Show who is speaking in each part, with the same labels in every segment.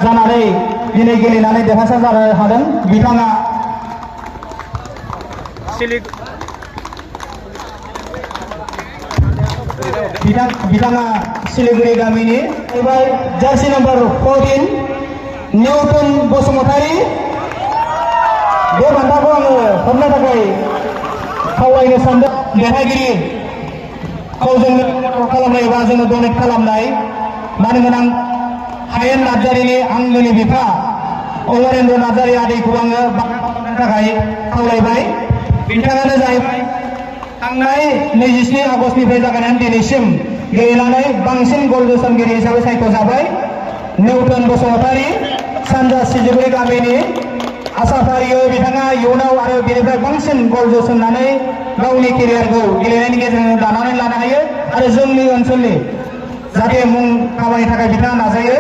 Speaker 1: जानानै दिनै गेलेनानै देरहासार जानो हादों। बिथाङा सिलिगुरि गामिनि एबार जार्सि नाम्बार 14 निउटन बसुमतारी बे बान्थाखौ आङो हरनो थाखाय खावलायनो सानदों। देरहागिरि जोंनो मदद खालामनाय एबा जोंनो डनेट खालामनाय मानोना हायेन नार्जारिनि आंगोनि बिफा अमरेन्द्र नार्जारि आदैखौ आङो बान्था खालामनो थाखाय खावलायबाय। बिथाङानो जाहैबाय थांनाय 27 आगस्तनिफ्राय जागायनानै दिनैसिम गेलेनानै बांसिन गल जोसनगिरि हिसाबै सायख'जाबाय निउटन बसुमतारी सानजा सिजिगुरि गामिनि आसाफारियो। बिथाङा इयुनाव आरो बेनिफ्राय बांसिन गल जोसननानै गावनि केरियारखौ गेलेनायनि गेजेरजों दानानै लानो हायो आरो जोंनि ओनसोलनि जाहाथे मुं खामायनो थाखाय बिथाङा नाजायो।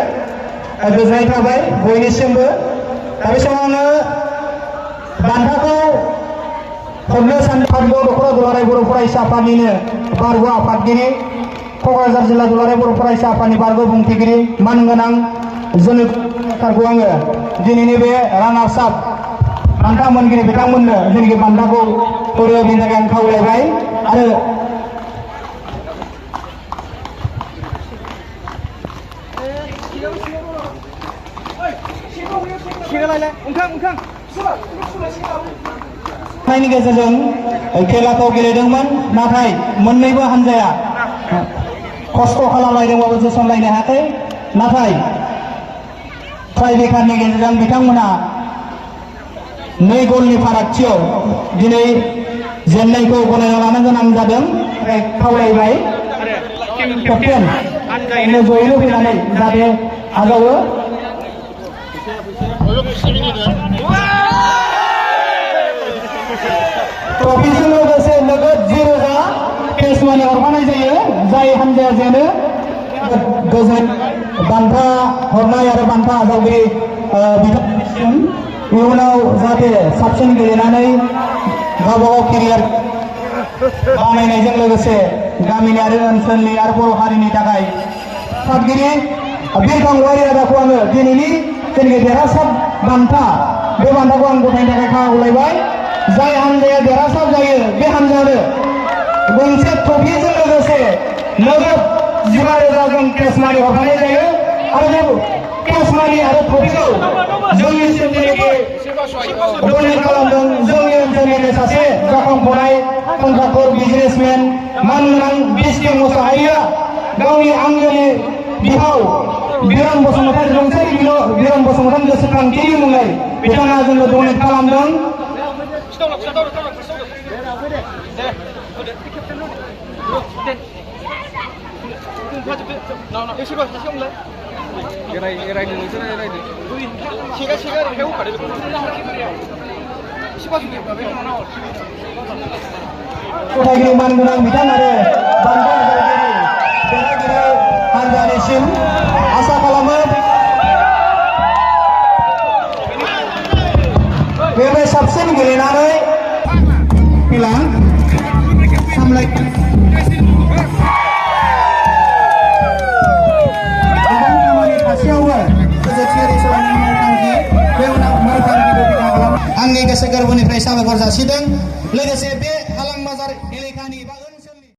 Speaker 1: गोजोननाय थाबाय बयनिसिमबो। दा बे समाव आङो बान्थाखौ हरनो सानदों दख'रा दुलाराय बर' फरायसा आफादनिनो बारग' आफादगिरि क'क्राझार जिल्ला दुलाराय बर' फरायसा आफादनि बारग' बुंथिगिरि मानगोनां जोनोमगिरिखौ आङो दिनैनि बे रानार्स आप बान्था मोनगिरि बिथांमोननो जोंनि बान्थाखौ हरो बेनि थाखाय आं खावलायबाय। आरो नि गेजेरजों खेलाखौ गेलेदोंमोन, नाथाय मोननैबो हानजाया खस्थ' खालामलायदोंबाबो जोसनलायनो हायाखै। नाथाय ट्राइबेकारनि गेजेरजों बिथांमोना 2 गलनि फारागथियाव दिनै जेननायखौ गनायना लानो गोनां जादों। खावलायबाय केप्टेन जयैनो फैनानै जाहाथे आजावो। ट्रफिजों लोगोसे नोगोद 10,000 केस मानि हरफानाय जायो। जाय हानजाया जेनो गोजोन बान्था हरनाय आरो बान्था आजावगिरि बिथांमोननिसिम इयुनाव जाहाथे साबसिन गेलेनानै गावबागाव केरियार बानायनायजों लोगोसे गामिनि आरो ओनसोलनि आरो बर' हारिनि थाखाय आफादगिरि बिरखां औवारि आदाखौ आङो दिनैनि जोंनि देरहासार बान्था बे बान्थाखौ आं गथायनो थाखाय खावलायबाय। जाय हानजाया देरहासार जायो बे हानजानो गंसे ट्रफिजों लोगोसे नोगोद 15,000 जों केस मानि हरफानाय जायो। आरो बे केस मानि आरो ट्रफिखौ जोंनिसिम दिनै डनेट खालामदों जोंनि ओनसोलनिनो सासे जाखांफुनाय कन्ट्राक्टर बिजनेसमेन मानगोनां बिस्ति मोसाहारिया गावनि आंगोनि बिहाव बिरन बसुमतारी रुंसारि बिरन बसुमतारी गोसोखांथिनि मुङै बिथाङा जोंनो डनेट खालामदों। गथायगिरि मानगोनां बिथां आरो बान्था देरहागिरि हानजानिसिम आसा खालामो बेनिफ्राय साबसिन गेलेनानै खेला सामलाय आंनि गोसो गोरबोनिफ्राय साबायखर जासिदों। लोगोसे बे